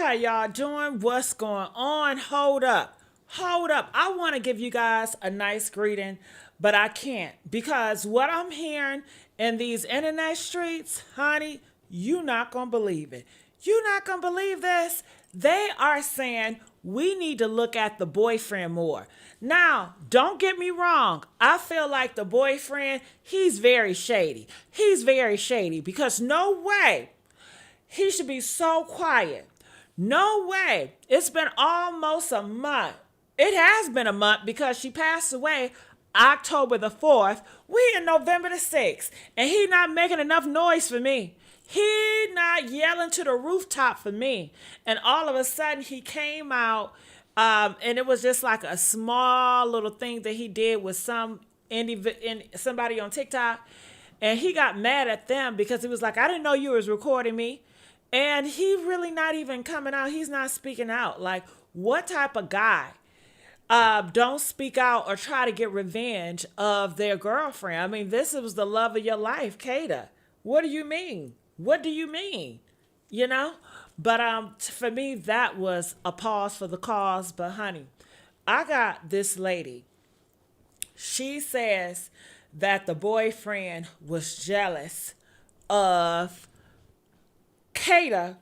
how y'all doing? What's going on? Hold up. Hold up. I want to give you guys a nice greeting, but I can't because what I'm hearing in these internet streets, honey, you not going to believe it. You not going to believe this. They are saying we need to look at the boyfriend more. Now, don't get me wrong. I feel like the boyfriend, he's very shady. He's very shady because no way he should be so quiet. No way. It's been almost a month. It has been a month because she passed away October the 4th. We in November the 6th. And he not making enough noise for me. He not yelling to the rooftop for me. And all of a sudden he came out and it was just like a small little thing that he did with somebody on TikTok. And he got mad at them because he was like, I didn't know you was recording me. And he really not even coming out. He's not speaking out. Like, what type of guy don't speak out or try to get revenge of their girlfriend? I mean, this was the love of your life, Kada. What do you mean? What do you mean? You know? But for me, that was a pause for the cause. But honey, I got this lady. She says that the boyfriend was jealous of Kada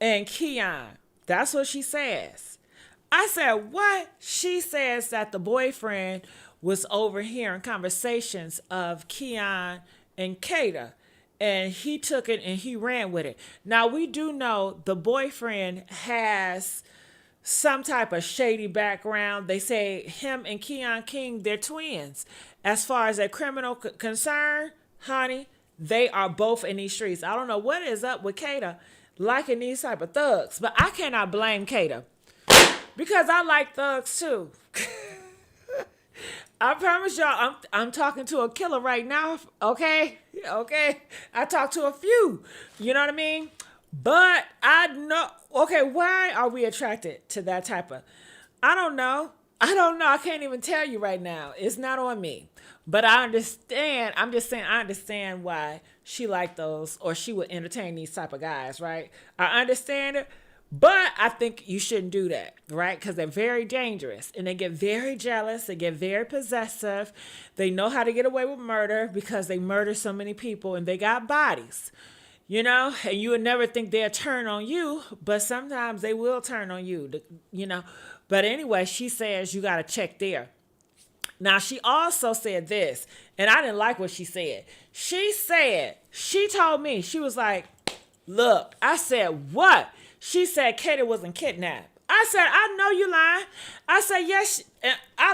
and Keon. That's what she says. I said, what? She says that the boyfriend was overhearing conversations of Keon and Kada. And he took it and he ran with it. Now, we do know the boyfriend has some type of shady background. They say him and Keon King, they're twins. As far as a criminal concern, honey, they are both in these streets. I don't know what is up with Kada liking these type of thugs, but I cannot blame Kada because I like thugs too. I promise y'all, I'm talking to a killer right now. Okay. I talked to a few. You know what I mean? But I know. Okay, why are we attracted to that type of? I don't know. I can't even tell you right now. It's not on me. But I understand. I'm just saying I understand why she liked those or she would entertain these type of guys, right? I understand it. But I think you shouldn't do that, right? Because they're very dangerous and they get very jealous. They get very possessive. They know how to get away with murder because they murder so many people and they got bodies, you know? And you would never think they'll turn on you, but sometimes they will turn on you, you know? But anyway, she says you got to check there. Now, she also said this, and I didn't like what she said. She told me, she was like, look, I said, what? She said Katie wasn't kidnapped. I said, I know you lying. I said, yes, I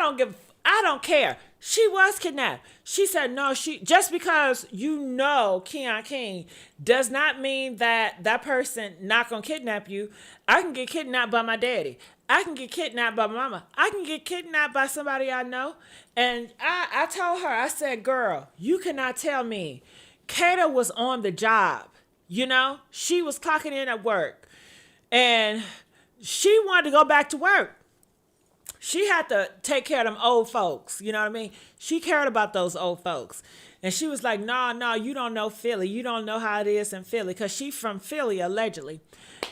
don't care. She was kidnapped. She said, no, just because you know Keon King does not mean that person not gonna kidnap you. I can get kidnapped by my daddy. I can get kidnapped by my mama. I can get kidnapped by somebody I know. And I told her, I said, girl, you cannot tell me. Kada was on the job. You know, she was clocking in at work. And she wanted to go back to work. She had to take care of them old folks. You know what I mean? She cared about those old folks. And she was like, no, you don't know Philly. You don't know how it is in Philly. Because she's from Philly, allegedly.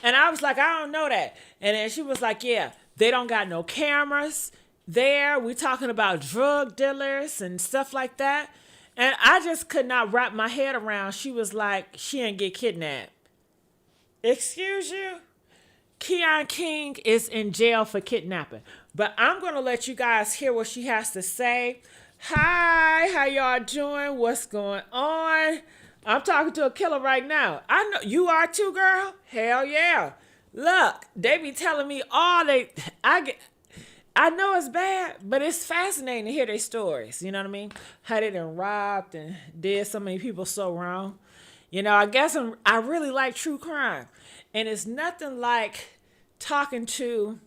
And I was like, I don't know that. And then she was like, yeah, they don't got no cameras there. We talking about drug dealers and stuff like that. And I just could not wrap my head around. She was like, she didn't get kidnapped. Excuse you? Keon King is in jail for kidnapping. But I'm going to let you guys hear what she has to say. Hi, how y'all doing? What's going on? I'm talking to a killer right now. I know you are too, girl. Hell yeah. Look, they be telling me all I know it's bad, but it's fascinating to hear their stories. You know what I mean? How they done robbed and did so many people so wrong. You know, I guess I really like true crime. And it's nothing like talking to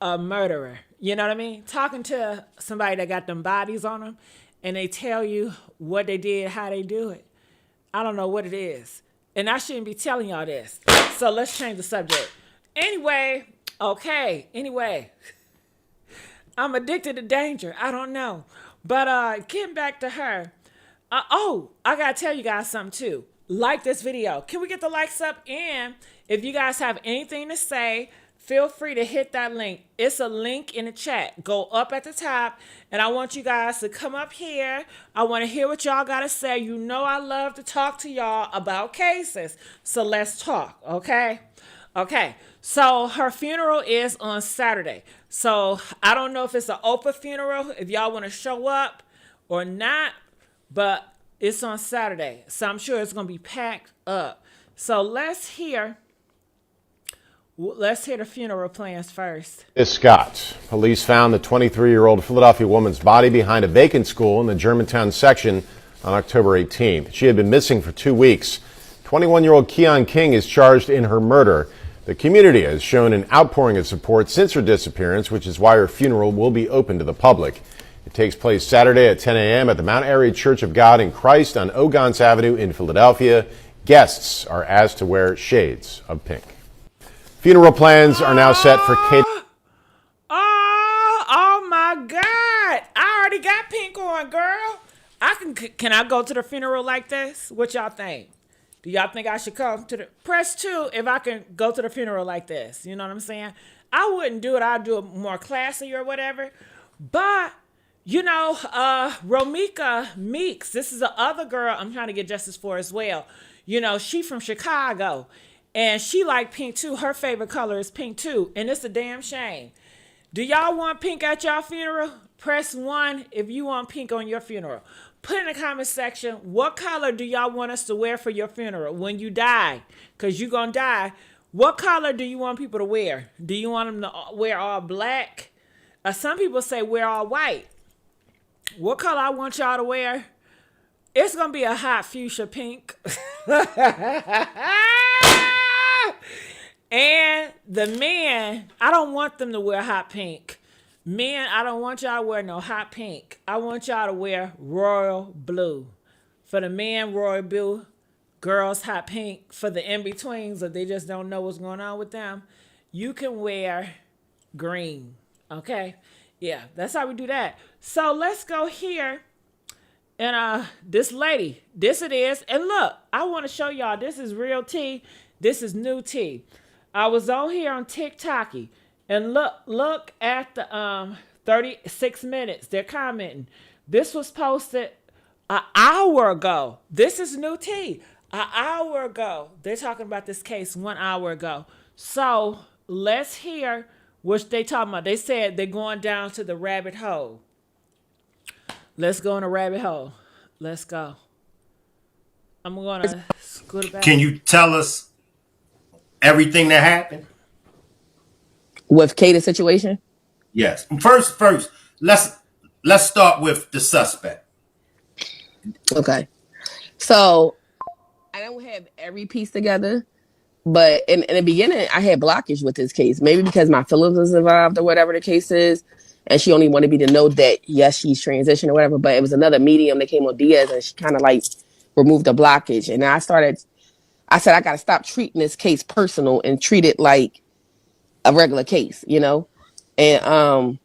a murderer. You know what I mean? Talking to somebody that got them bodies on them and they tell you what they did, how they do it. I don't know what it is. And I shouldn't be telling y'all this. So let's change the subject. Anyway, I'm addicted to danger. I don't know. But getting back to her. I got to tell you guys something too. Like this video. Can we get the likes up? And If you guys have anything to say, feel free to hit that link. It's a link in the chat. Go up at the top, and I want you guys to come up here. I want to hear what y'all got to say. You know I love to talk to y'all about cases, so let's talk, okay? Okay, so her funeral is on Saturday. So I don't know if it's an open funeral, if y'all want to show up or not, but it's on Saturday. So I'm sure it's going to be packed up. So let's hear the funeral plans first. Kada Scott. Police found the 23-year-old Philadelphia woman's body behind a vacant school in the Germantown section on October 18th. She had been missing for 2 weeks. 21-year-old Keon King is charged in her murder. The community has shown an outpouring of support since her disappearance, which is why her funeral will be open to the public. It takes place Saturday at 10 a.m. at the Mount Airy Church of God in Christ on Ogons Avenue in Philadelphia. Guests are asked to wear shades of pink. Funeral plans are now set for Kada. Oh my God. I already got pink on, girl. Can I go to the funeral like this? What y'all think? Do y'all think I should come to the press 2 if I can go to the funeral like this? You know what I'm saying? I wouldn't do it. I'd do it more classy or whatever. But, you know, Romika Meeks, this is the other girl I'm trying to get justice for as well. You know, she from Chicago. And she like pink too. Her favorite color is pink too. And it's a damn shame. Do y'all want pink at y'all funeral? Press 1 if you want pink on your funeral. Put in the comment section, what color do y'all want us to wear for your funeral when you die? Because you're going to die. What color do you want people to wear? Do you want them to wear all black? Some people say wear all white. What color I want y'all to wear? It's going to be a hot fuchsia pink. And the men, I don't want them to wear hot pink. Men, I don't want y'all to wear no hot pink. I want y'all to wear royal blue. For the men, royal blue. Girls, hot pink. For the in-betweens, if they just don't know what's going on with them, you can wear green. Okay? Yeah, that's how we do that. So let's go here. And this lady, this it is. And look, I want to show y'all, this is real tea. This is new tea. I was on here on TikTok and look at the 36 minutes. They're commenting. This was posted an hour ago. This is new tea. An hour ago. They're talking about this case 1 hour ago. So let's hear what they talking about. They said they're going down to the rabbit hole. Let's go in a rabbit hole. Let's go. I'm going to scoot back. Can you tell us everything that happened? With Kada's situation? Yes. First, let's start with the suspect. Okay. So I don't have every piece together, but in the beginning, I had blockage with this case. Maybe because my feelings was involved or whatever the case is. And she only wanted me to know that, yes, she's transitioned or whatever. But it was another medium that came on Diaz and she kind of like removed the blockage. And I said, I got to stop treating this case personal and treat it like a regular case, you know? And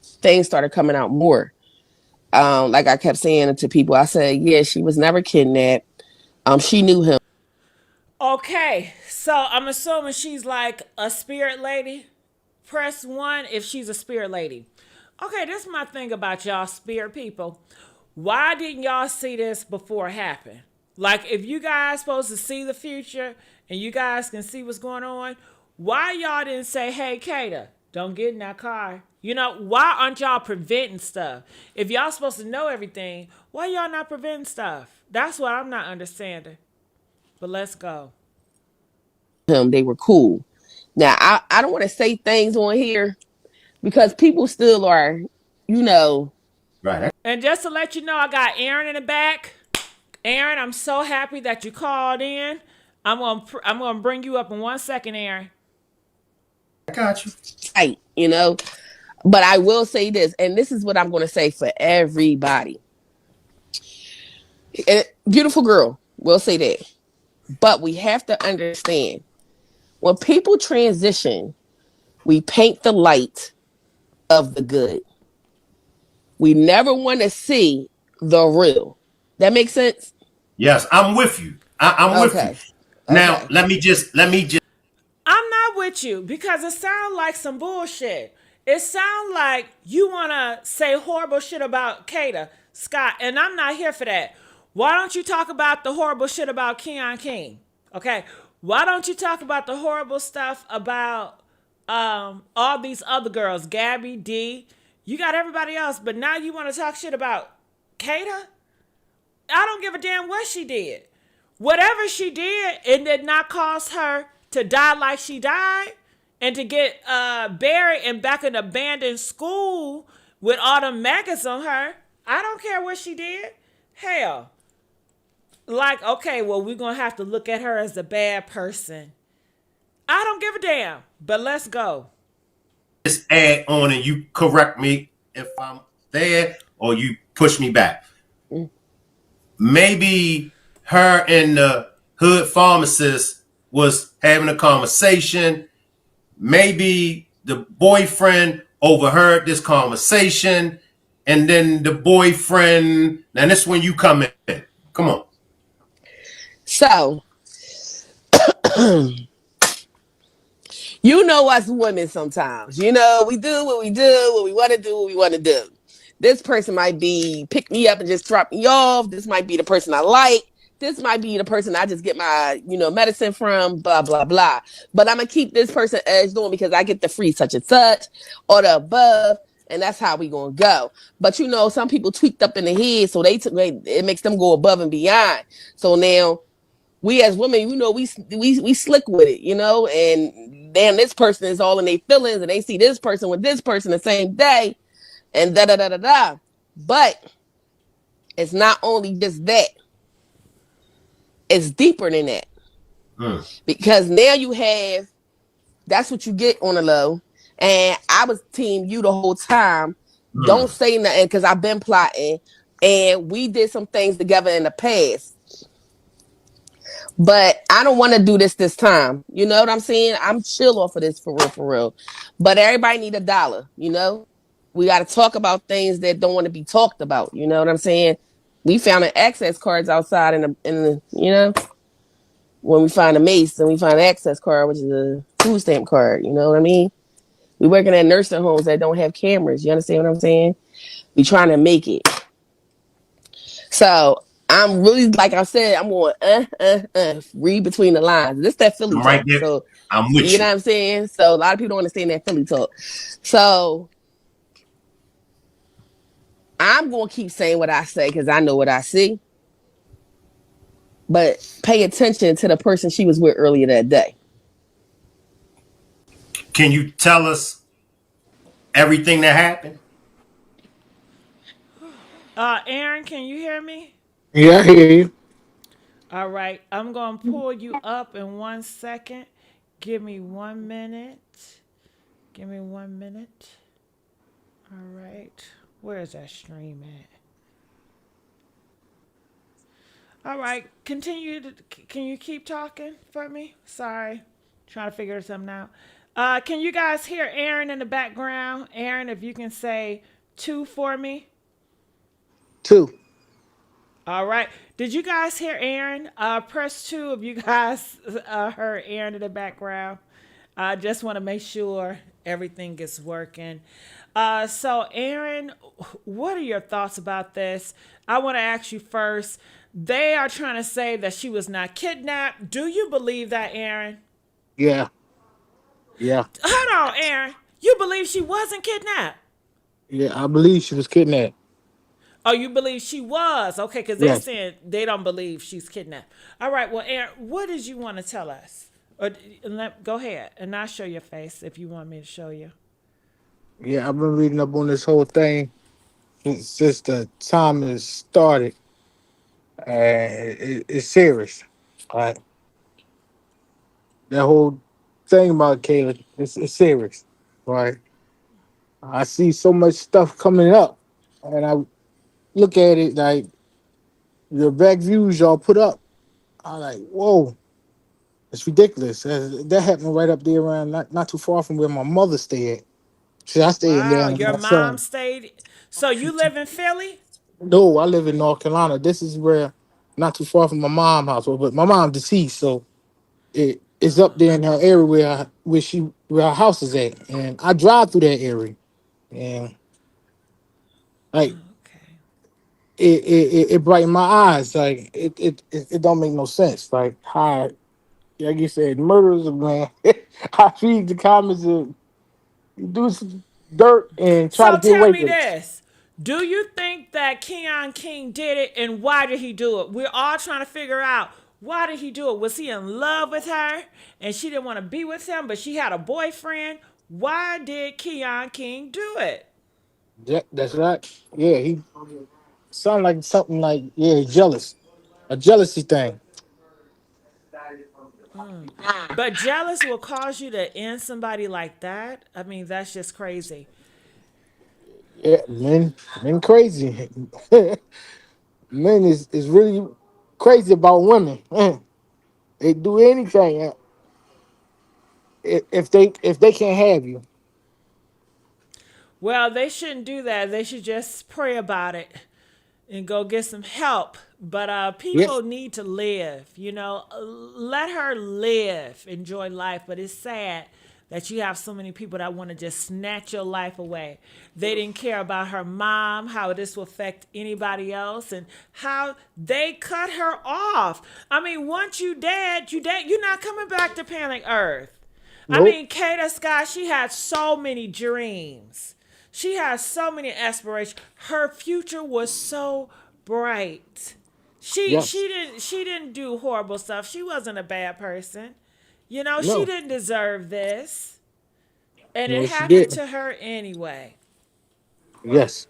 things started coming out more. Like I kept saying to people, I said, yeah, she was never kidnapped. She knew him. Okay, so I'm assuming she's like a spirit lady. Press 1 if she's a spirit lady. Okay, this is my thing about y'all spirit people. Why didn't y'all see this before it happened? Like, if you guys supposed to see the future and you guys can see what's going on, why y'all didn't say, hey, Kada, don't get in that car? You know, why aren't y'all preventing stuff? If y'all supposed to know everything, why y'all not preventing stuff? That's what I'm not understanding. But let's go. They were cool. Now, I don't want to say things on here because people still are, you know. Right. And just to let you know, I got Aaron in the back. Aaron, I'm so happy that you called in. I'm gonna bring you up in 1 second, Aaron. I got you. Right, you know. But I will say this, and this is what I'm going to say for everybody. And beautiful girl, we'll say that. But we have to understand, when people transition, we paint the light of the good. We never want to see the real. That makes sense? Yes, I'm with you. I'm with you. Now, Okay. let me just not with you because it sounds like some bullshit. It sounds like you want to say horrible shit about Kada Scott, and I'm not here for that. Why don't you talk about the horrible shit about Keon King? Okay. Why don't you talk about the horrible stuff about all these other girls, Gabby, D? You got everybody else, but now you want to talk shit about Kada? I don't give a damn what she did. Whatever she did, it did not cause her to die like she died and to get buried and back in an abandoned school with all the maggots on her. I don't care what she did. Hell. Like, okay, well, we're going to have to look at her as a bad person. I don't give a damn, but let's go. Just add on and you correct me if I'm there or you push me back. Maybe her and the hood pharmacist was having a conversation. Maybe the boyfriend overheard this conversation, and then the boyfriend, now this is when you come in. Come on. So, you know us women sometimes. You know, we do what we do, what we want to do, what we want to do. This person might be pick me up and just drop me off. This might be the person I like. This might be the person I just get my, medicine from, blah, blah, blah. But I'm going to keep this person edged on because I get the free such and such or the above. And that's how we going to go. But, some people tweaked up in the head. So it makes them go above and beyond. So now we as women, we slick with it, and then this person is all in their feelings and they see this person with this person the same day and da da da da da. But it's not only just that. It's deeper than that. Because now that's what you get on the low. And I was team you the whole time. Don't say nothing because I've been plotting and we did some things together in the past. But I don't want to do this time. You know what I'm saying? I'm chill off of this for real. But everybody need $1, We got to talk about things that don't want to be talked about. You know what I'm saying? We found an access cards outside in the when we find a mace and we find an access card, which is a food stamp card. You know what I mean? We working at nursing homes that don't have cameras. You understand what I'm saying? We trying to make it. So I'm really, like I said, I'm going read between the lines. This that Philly I'm talk. right there. So I'm with you know what I'm saying? So a lot of people don't understand that Philly talk. So I'm going to keep saying what I say because I know what I see. But pay attention to the person she was with earlier that day. Can you tell us everything that happened? Aaron, can you hear me? Yeah, I hear you. All right, I'm going to pull you up in 1 second. Give me 1 minute. Give me 1 minute. All right. Where's that stream at? All right, can you keep talking for me? Sorry, trying to figure something out. Can you guys hear Aaron in the background? Aaron, if you can say 2 for me. 2. All right. Did you guys hear Aaron? Press 2 if you guys heard Aaron in the background. I just want to make sure everything is working. So, Aaron, what are your thoughts about this? I want to ask you first. They are trying to say that she was not kidnapped. Do you believe that, Aaron? Yeah. Yeah. Hold on, Aaron. You believe she wasn't kidnapped? Yeah. I believe she was kidnapped. Oh, you believe she was? Okay, because they're Yes. saying they don't believe she's kidnapped. All right, well, Aaron, what did you want to tell us? Go ahead, and I'll show your face if you want me to show you. Yeah. I've been reading up on this whole thing since the time it started. It's serious. Like that whole thing about Caleb, it's serious. Right. I see so much stuff coming up, and I look at it like the back views y'all put up. I'm like, whoa, it's ridiculous. That happened right up there around not too far from where my mother stayed. See, I stay in there Wow, with your my mom son. stayed. So you live in Philly? No, I live in North Carolina. This is where not too far from my mom's house, but my mom deceased, so it. It's up there in her area where her house is at, and I drive through that area, and like Okay. it brightened my eyes. Like it don't make no sense. Like how, like you said, murderers, man. I read the comments and you do some dirt and try to So get tell away me with it. this. Do you think that Keon King did it, and why did he do it? We're all trying to figure out, why did he do it? Was he in love with her and she didn't want to be with him, but she had a boyfriend? Why did Keon King do it? Yeah, that's right. Yeah, he sound like something like, yeah, jealous, a jealousy thing. But jealous will cause you to end somebody like that? I mean, that's just crazy. Yeah, men crazy. Men is really crazy about women. They do anything if they can't have you. Well, they shouldn't do that. They should just pray about it and go get some help. But Yeah, people need to live, you know. Let her live, enjoy life. But it's sad that you have so many people that want to just snatch your life away. They didn't care about her mom, how this will affect anybody else, and how they cut her off. I mean, once you dead, you dead. You're not coming back to planet Earth. I nope. mean, Kada Scott, she had so many dreams. She has so many aspirations. Her future was so bright. She Yes. she didn't she didn't do horrible stuff. She wasn't a bad person. You know, she No. didn't deserve this. And it No, she happened didn't. to her anyway. Yes.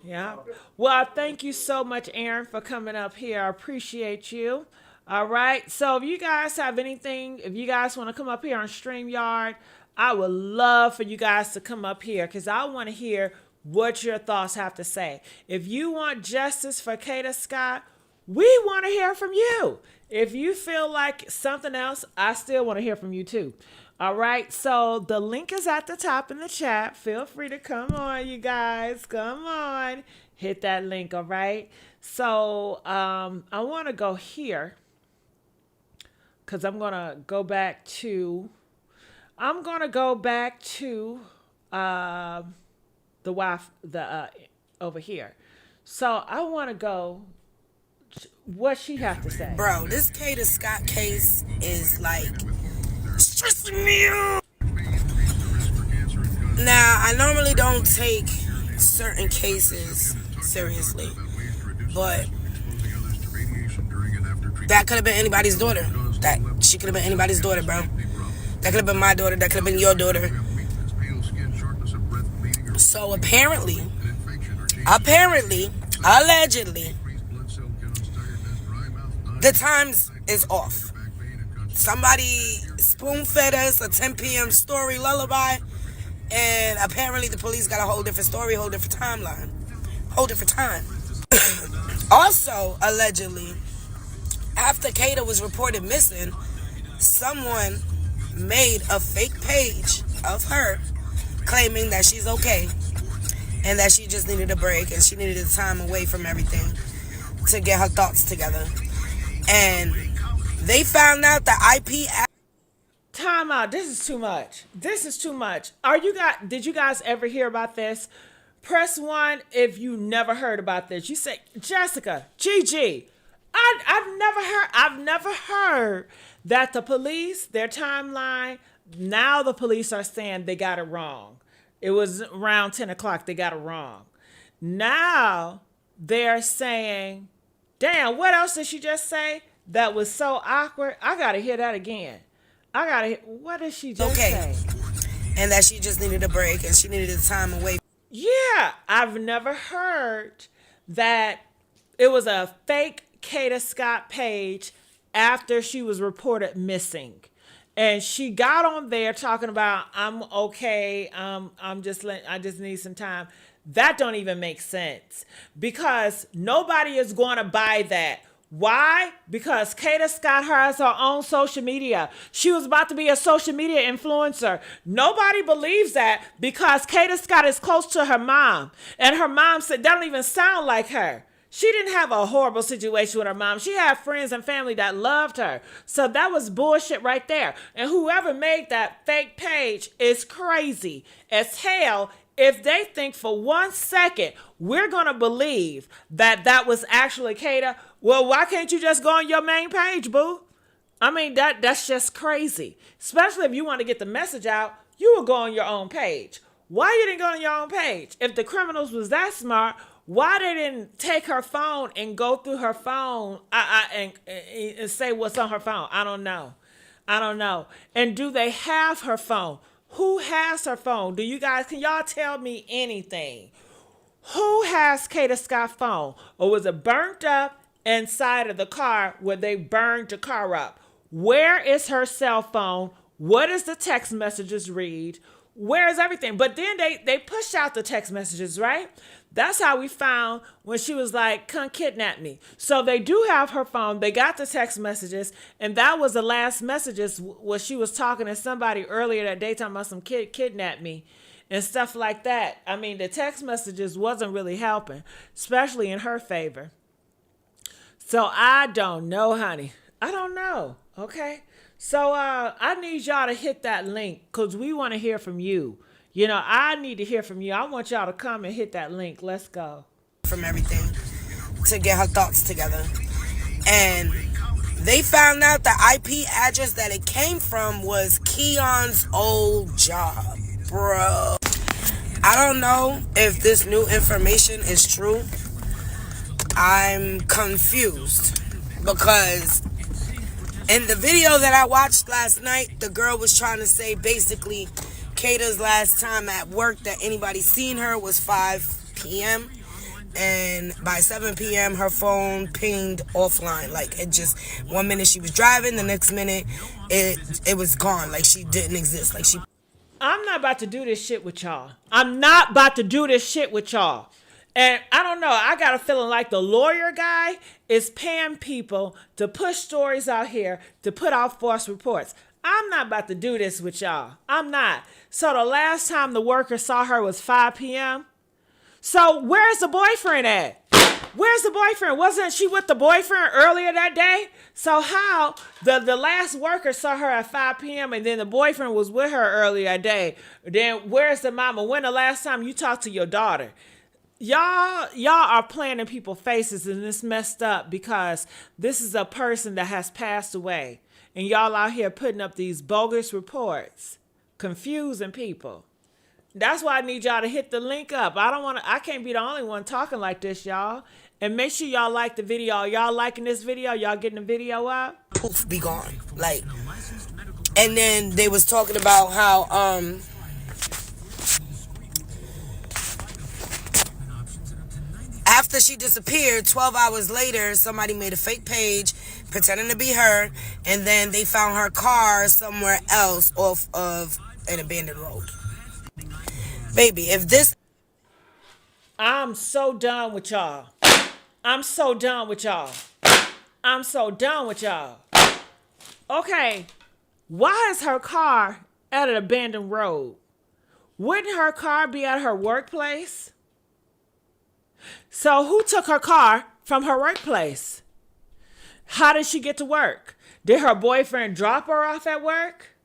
Yeah. Well, thank you so much, Aaron, for coming up here. I appreciate you. All right. So if you guys have anything, if you guys want to come up here on StreamYard, I would love for you guys to come up here because I want to hear what your thoughts have to say. If you want justice for Kada Scott, we want to hear from you. If you feel like something else, I still want to hear from you too. All right, so the link is at the top in the chat. Feel free to come on, you guys. Come on. Hit that link, all right? So I want to go here because I'm going to go back to the wife, over here. So I want to go what she have to say. Bro, this Kada Scott case is like stressing me out. Now, I normally don't take certain cases seriously, but that could have been anybody's daughter. That she could have been anybody's daughter, bro. That could have been my daughter. That could have been your daughter. So allegedly, the times is off. Somebody spoon fed us a 10 p.m. story lullaby, and apparently the police got a whole different story, whole different timeline, whole different time. Also, allegedly, after Kada was reported missing, someone made a fake page of her claiming that she's okay and that she just needed a break and she needed the time away from everything to get her thoughts together. And they found out the IP. Time out. This is too much. This is too much. Did you guys ever hear about this? Press one if you never heard about this. You say, Jessica, Gigi. I've never heard that the police, their timeline, now the police are saying they got it wrong. It was around 10 o'clock, they got it wrong. Now they're saying, damn, what else did she just say? That was so awkward. I gotta hear that again. What did she just Okay. say? And that she just needed a break and she needed the time away. Yeah, I've never heard that it was a fake Kada Scott page after she was reported missing. And she got on there talking about I'm okay. I just need some time. That don't even make sense because nobody is going to buy that. Why? Because Kada Scott has her own social media. She was about to be a social media influencer. Nobody believes that because Kada Scott is close to her mom. And her mom said, that don't even sound like her. She didn't have a horrible situation with her mom. She had friends and family that loved her. So that was bullshit right there. And whoever made that fake page is crazy as hell if they think for 1 second we're going to believe that that was actually Kada. Well, why can't you just go on your main page, boo? I mean, that's just crazy. Especially if you want to get the message out, you would go on your own page. Why you didn't go on your own page? If the criminals was that smart, why they didn't take her phone and go through her phone and say what's on her phone? I don't know. And do they have her phone? Who has her phone? Can y'all tell me anything? Who has Kada Scott's phone? Or was it burnt up inside of the car where they burned the car up? Where is her cell phone? What does the text messages read? Where is everything? But then they pushed out the text messages, right? That's how we found when she was like, come kidnap me. So they do have her phone. They got the text messages. And that was the last messages where she was talking to somebody earlier that day talking about some kid kidnapped me and stuff like that. I mean, the text messages wasn't really helping, especially in her favor. So I don't know, honey. I don't know. Okay. So I need y'all to hit that link because we want to hear from you. You know, I need to hear from you. I want y'all to come and hit that link. Let's go. From everything to get her thoughts together. And they found out the IP address that it came from was Keon's old job. Bro. I don't know if this new information is true. I'm confused because in the video that I watched last night, the girl was trying to say basically Kada's last time at work that anybody seen her was 5 p.m. And by 7 p.m. her phone pinged offline. Like it just, 1 minute she was driving, the next minute it was gone. Like she didn't exist. Like she. I'm not about to do this shit with y'all. And I don't know. I got a feeling like the lawyer guy is paying people to push stories out here to put out false reports. I'm not about to do this with y'all. I'm not. So the last time the worker saw her was 5 p.m. So where's the boyfriend at? Where's the boyfriend? Wasn't she with the boyfriend earlier that day? So how the last worker saw her at 5 p.m. and then the boyfriend was with her earlier that day? Then where's the mama? When the last time you talked to your daughter? Y'all are playing in people's faces, and it's messed up because this is a person that has passed away. And y'all out here putting up these bogus reports, confusing people. That's why I need y'all to hit the link up. I can't be the only one talking like this, y'all. And make sure y'all like the video. Y'all liking this video? Y'all getting the video up? Poof, be gone. Like, and then they was talking about how, after she disappeared, 12 hours later, somebody made a fake page pretending to be her, and then they found her car somewhere else off of an abandoned road. Baby, if this... I'm so done with y'all. Okay, why is her car at an abandoned road? Wouldn't her car be at her workplace? So who took her car from her workplace? How did she get to work? Did her boyfriend drop her off at work?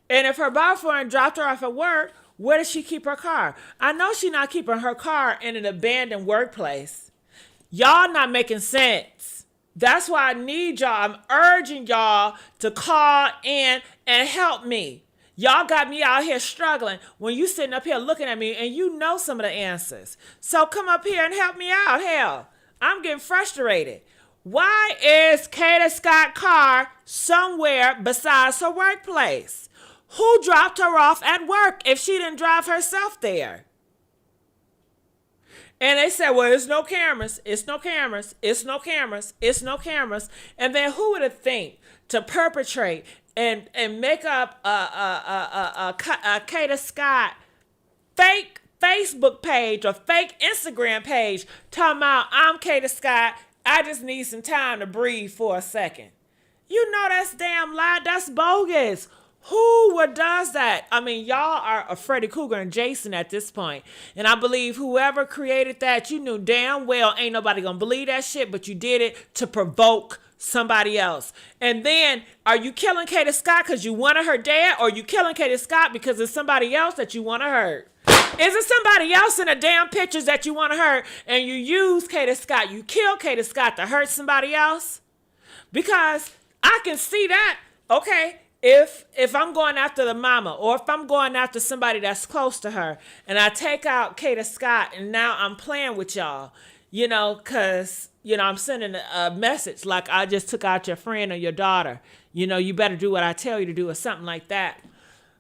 And if her boyfriend dropped her off at work, where does she keep her car? I know she's not keeping her car in an abandoned workplace. Y'all not making sense. That's why I need y'all. I'm urging y'all to call in and help me. Y'all got me out here struggling when you sitting up here looking at me and you know some of the answers. So come up here and help me out. Hell, I'm getting frustrated. Why is Kada Scott car somewhere besides her workplace? Who dropped her off at work if she didn't drive herself there? And they said, well, it's no cameras. And then who would have think to perpetrate and make up a Kada Scott fake Facebook page or fake Instagram page talking about I'm Kada Scott. I just need some time to breathe for a second. You know that's damn lie. That's bogus. Who does that? I mean, y'all are a Freddy Krueger and Jason at this point. And I believe whoever created that, you knew damn well ain't nobody gonna believe that shit, but you did it to provoke somebody else. And then, are you killing Kada Scott because you wanted her dead, or you killing Kada Scott because it's somebody else that you want to hurt? Is it somebody else in the damn pictures that you want to hurt, and you use Kada Scott, you kill Kada Scott to hurt somebody else? Because I can see that, okay, if I'm going after the mama, or if I'm going after somebody that's close to her, and I take out Kada Scott, and now I'm playing with y'all, you know, because, you know, I'm sending a message like I just took out your friend or your daughter. You know, you better do what I tell you to do, or something like that.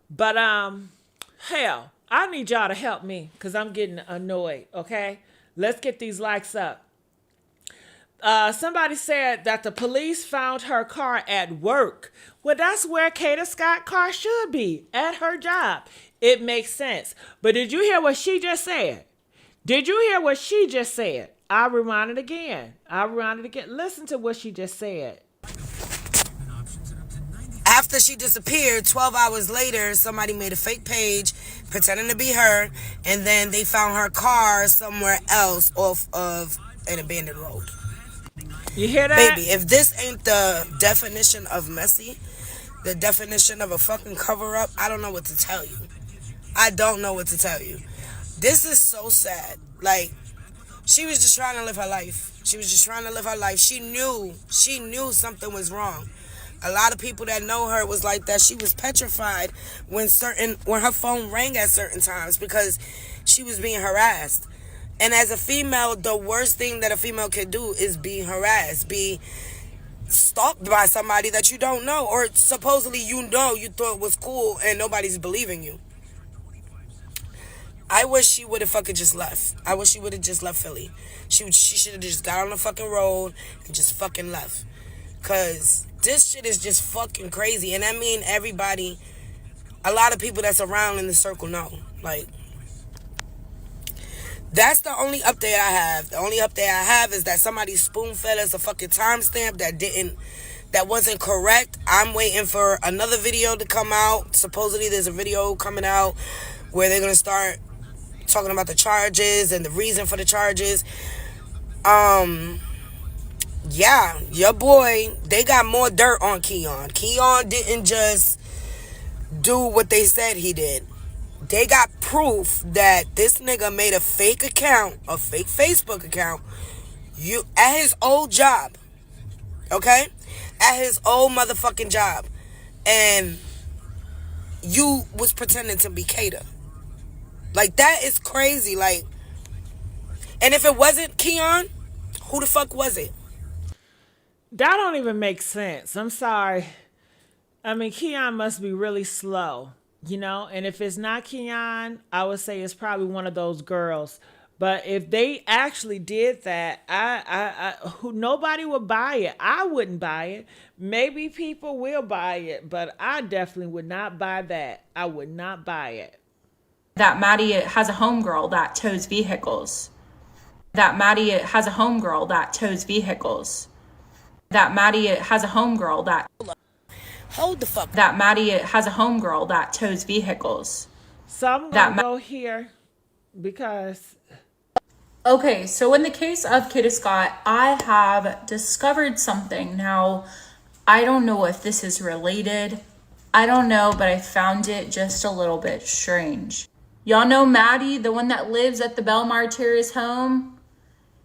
But, hell, I need y'all to help me because I'm getting annoyed, okay? Let's get these likes up. Somebody said that the police found her car at work. Well, that's where Kada Scott's car should be, at her job. It makes sense. But did you hear what she just said? Did you hear what she just said? I'll rewind it again. Listen to what she just said. After she disappeared, 12 hours later, somebody made a fake page pretending to be her, and then they found her car somewhere else off of an abandoned road. You hear that? Baby, if this ain't the definition of messy, the definition of a fucking cover-up, I don't know what to tell you. I don't know what to tell you. This is so sad. Like, she was just trying to live her life. She knew something was wrong. A lot of people that know her was like that. She was petrified when her phone rang at certain times because she was being harassed. And as a female, the worst thing that a female can do is be harassed, be stalked by somebody that you don't know, or supposedly you thought was cool and nobody's believing you. I wish she would have fucking just left. I wish she would have just left Philly. She should have just got on the fucking road and just fucking left. Cause this shit is just fucking crazy. And I mean everybody, a lot of people that's around in the circle know. Like, that's the only update I have. The only update I have is that somebody spoon-fed us a fucking timestamp that wasn't correct. I'm waiting for another video to come out. Supposedly there's a video coming out where they're gonna start talking about the charges and the reason for the charges. Yeah, your boy, they got more dirt on Keon. Keon didn't just do what they said he did. They got proof that this nigga made a fake account, a fake Facebook account, at his old job. Okay? At his old motherfucking job. And you was pretending to be Kada. Like, that is crazy. Like, and if it wasn't Keon, who the fuck was it? That don't even make sense. I'm sorry. I mean, Keon must be really slow, you know? And if it's not Keon, I would say it's probably one of those girls. But if they actually did that, nobody would buy it. I wouldn't buy it. Maybe people will buy it, but I definitely would not buy that. I would not buy it. That Maddie has a homegirl that tows vehicles. That Maddie has a homegirl that tows vehicles. That Maddie has a homegirl that... Hold the fuck. That Maddie has a homegirl that tows vehicles. So I'm going to go here because... Okay, so in the case of Kada Scott, I have discovered something. Now, I don't know if this is related. I don't know, but I found it just a little bit strange. Y'all know Maddie, the one that lives at the Belmar Terrace home?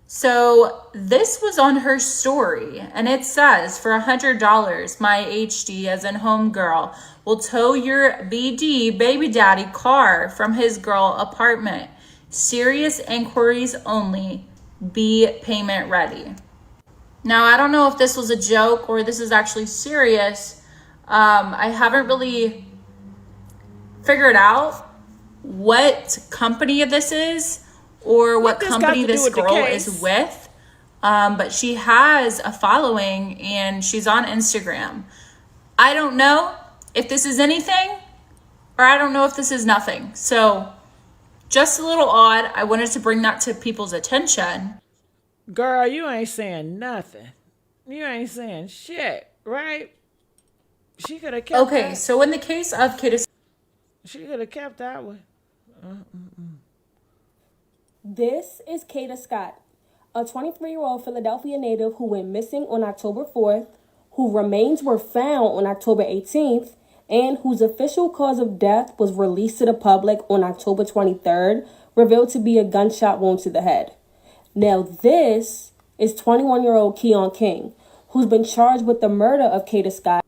So this was on her story, and it says, for $100, my HD, as in homegirl, will tow your BD, baby daddy, car from his girl apartment. Serious inquiries only. Be payment ready. Now, I don't know if this was a joke or this is actually serious. I haven't really figured out what company this is or what company this girl is with. But she has a following and she's on Instagram. I don't know if this is anything or I don't know if this is nothing. So just a little odd. I wanted to bring that to people's attention. Girl, you ain't saying nothing. You ain't saying shit, right? She could have kept Okay, that. so in the case of Kada, She could have kept that one. This is Kada Scott, a 23-year-old Philadelphia native who went missing on October 4th, whose remains were found on October 18th, and whose official cause of death was released to the public on October 23rd, revealed to be a gunshot wound to the head. Now this is 21-year-old Keon King, who's been charged with the murder of Kada Scott.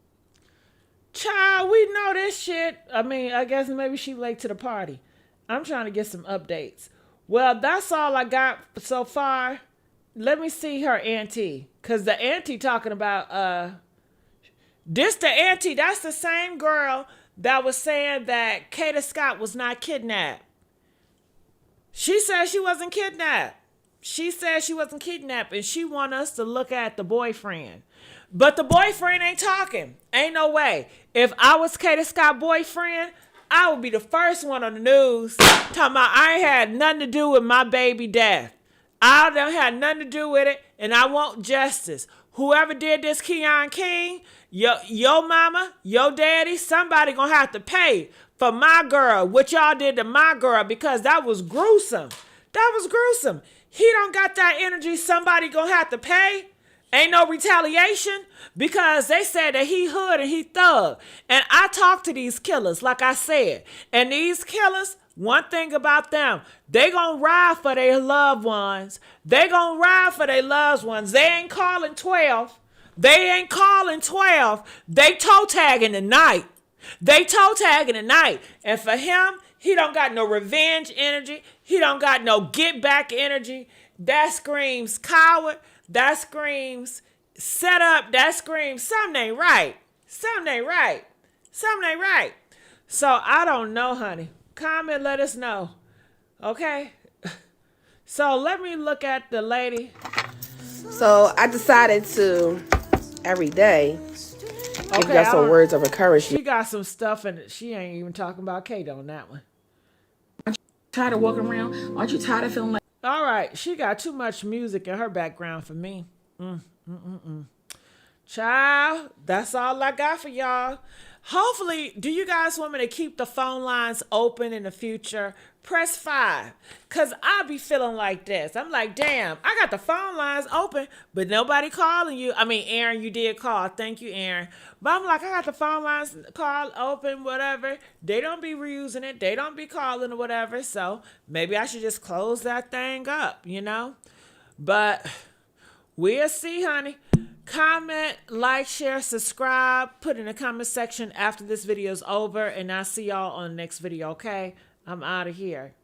Child, we know this shit. I mean, I guess maybe she late to the party. I'm trying to get some updates. Well, that's all I got so far. Let me see her auntie. Because the auntie talking about, this the auntie, that's the same girl that was saying that Kada Scott was not kidnapped. She said she wasn't kidnapped. She said she wasn't kidnapped, and she want us to look at the boyfriend. But the boyfriend ain't talking. Ain't no way. If I was Kada Scott Boyfriend, I would be the first one on the news talking about I ain't had nothing to do with my baby death. I don't have nothing to do with it, and I want justice. Whoever did this, Keon King, your mama, your daddy, somebody gonna have to pay for my girl, what y'all did to my girl, because that was gruesome. That was gruesome. He don't got that energy. Somebody gonna have to pay. Ain't no retaliation, because they said that he hood and he thug. And I talk to these killers, like I said. And these killers, one thing about them, they gonna ride for their loved ones. They gonna ride for their loved ones. They ain't calling 12. They ain't calling 12. They toe tagging tonight. They toe tagging tonight. And for him, he don't got no revenge energy. He don't got no get back energy. That screams coward. That screams set up. That screams something ain't right. Something ain't right. Something ain't right. So I don't know, honey. Comment, let us know. Okay? So let me look at the lady. So I decided to, every day, give y'all some words of encouragement. She got some stuff in it. She ain't even talking about Kate on that one. Tired of walking around? Aren't you tired of feeling like... All right, she got too much music in her background for me. Child, that's all I got for y'all. Hopefully, do you guys want me to keep the phone lines open in the future? Press 5. Because I be feeling like this. I'm like, damn, I got the phone lines open, but nobody calling you. I mean, Aaron, you did call. Thank you, Aaron. But I'm like, I got the phone lines call open, whatever. They don't be reusing it. They don't be calling or whatever. So maybe I should just close that thing up, you know? But we'll see, honey. Comment, like, share, subscribe. Put in the comment section after this video is over. And I'll see y'all on the next video, okay? I'm out of here.